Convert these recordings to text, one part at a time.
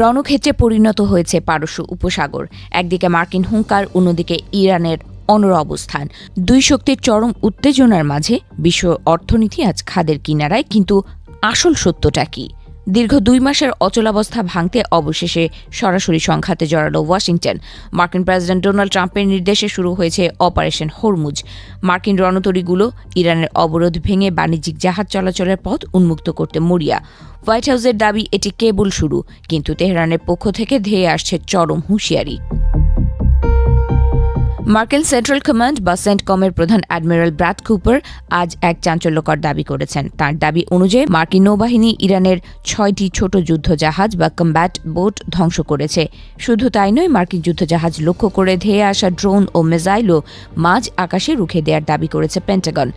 রণক্ষেত্রে পরিণত হয়েছে পারস্য উপসাগর। একদিকে মার্কিন হুঙ্কার, অন্যদিকে ইরানের অনড় অবস্থান। দুই শক্তির চরম উত্তেজনার মাঝে বিশ্ব অর্থনীতি আজ খাদের কিনারায়। কিন্তু আসল সত্যটা কি? দীর্ঘ 2 মাসের অচলাবস্থা ভাঙতে অবশেষে সরাসরি সংঘাতে জড়ালো ওয়াশিংটন। মার্কিন প্রেসিডেন্ট ডোনাল্ড ট্রাম্পের নির্দেশে শুরু হয়েছে অপারেশন হরমুজ। মার্কিন রণতরীগুলো ইরানের অবরোধ ভেঙে বাণিজ্যিক জাহাজ চলাচলের পথ উন্মুক্ত করতে মরিয়া। হোয়াইট হাউসের দাবি এটি কেবল শুরু, কিন্তু তেহরানের পক্ষ থেকে ধেয়ে আসছে চরম হুঁশিয়ারি। মার্কিন সেন্ট্রাল কমান্ড বা সেন্টকমের প্রধান অ্যাডমিরাল ব্র্যাড কুপার আজ এক চাঞ্চল্যকর দাবি করেছেন। তার দাবি অনুযায়ী মার্কিন নৌবাহিনী ইরানের 6টি ছোট যুদ্ধজাহাজ বা কম্ব্যাট বোট ধ্বংস করেছে। শুধু তাই নয়, মার্কিন যুদ্ধজাহাজ লক্ষ্য করে ধেয়ে আসা ড্রোন ও মিসাইলও মাঝ আকাশে রুখে দেওয়ার দাবি করেছে পেন্টাগন।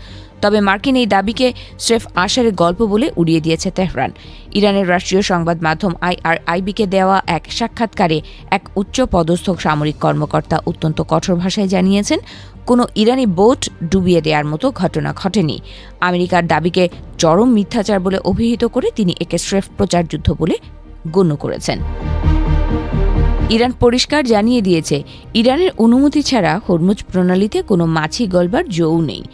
তবে মার্কিন এই দাবিকে স্রেফ আশারের গল্প বলে উড়িয়ে দিয়েছে তেহরান। ইরানের রাষ্ট্রীয় সংবাদ মাধ্যম IRIB-কে দেওয়া এক সাক্ষাৎকারে এক উচ্চ পদস্থ সামরিক কর্মকর্তা অত্যন্ত কঠোর ভাষায় জানিয়েছেন, কোনো ইরানি বোট ডুবিয়ে দেওয়ার মতো ঘটনা ঘটেনি। আমেরিকার দাবিকে চরম মিথ্যাচার বলে অভিহিত করে তিনি একে স্রেফ প্রচারযুদ্ধ বলে গণ্য করেছেন। ইরান পরিষ্কার জানিয়ে দিয়েছে, ইরানের অনুমতি ছাড়া হরমুজ প্রণালীতে কোনো মাছি গলবার জো নেই।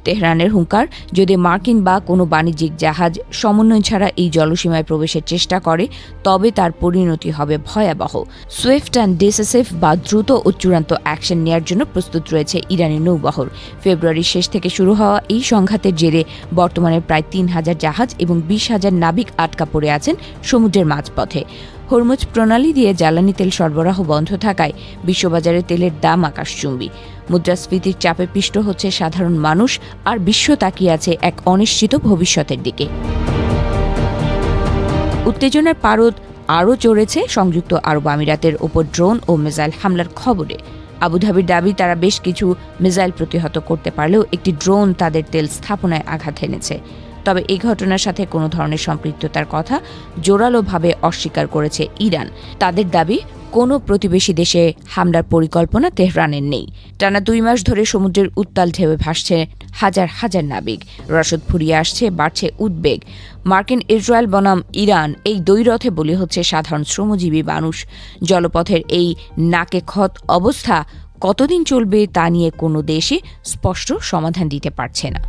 তেহরানের হুঙ্কার, যদি মার্কিন বা কোনো বাণিজ্যিক জাহাজ সমন্বয় ছাড়া এই জলসীমায় প্রবেশের চেষ্টা করে তবে তার পরিণতি হবে ভয়াবহ। সুইফট অ্যান্ড ডিসিসিভ বা দ্রুত ও চূড়ান্ত অ্যাকশন নেয়ার জন্য প্রস্তুত রয়েছে ইরানি নৌবহর। ফেব্রুয়ারির শেষ থেকে শুরু হওয়া এই সংঘাতের জেরে বর্তমানে প্রায় 3000 জাহাজ এবং 20,000 নাবিক আটকা পড়ে আছেন সমুদ্রের মাঝপথে। হরমুজ প্রণালী দিয়ে জ্বালানি তেল সরবরাহ বন্ধ থাকায় বিশ্ববাজারে তেলের দাম আকাশচুম্বী। মুদ্রাস্ফীতির চাপে পিষ্ট হচ্ছে সাধারণ মানুষ, আর বিশ্ব তাকিয়ে আছে এক অনিশ্চিত ভবিষ্যতের দিকে। উত্তেজনার পারদ আরও চড়েছে সংযুক্ত আরব আমিরাতের ওপর ড্রোন ও মিসাইল হামলার খবরে। আবুধাবির দাবি, তারা বেশ কিছু মিসাইল প্রতিহত করতে পারলেও একটি ড্রোন তাদের তেল স্থাপনায় আঘাত এনেছে। তবে এই ঘটনার সাথে কোনো ধরনের সম্পৃক্ততার কথা জোরালোভাবে অস্বীকার করেছে ইরান। তাদের দাবি, কোনো প্রতিবেশী দেশে হামলার পরিকল্পনা তেহরানের নেই। টানা 2 মাস ধরে সমুদ্রের উত্তাল ঢেউয়ে ভাসছে হাজার হাজার নাবিক। রসদ ফুরিয়ে আসছে, বাড়ছে উদ্বেগ। মার্কিন ইসরায়েল বনাম ইরান এই দ্বৈরথে বলি হচ্ছে সাধারণ শ্রমজীবী মানুষ। জলপথের এই নাকে খত অবস্থা কতদিন চলবে তা নিয়ে কোনো দেশই স্পষ্ট সমাধান দিতে পারছে না।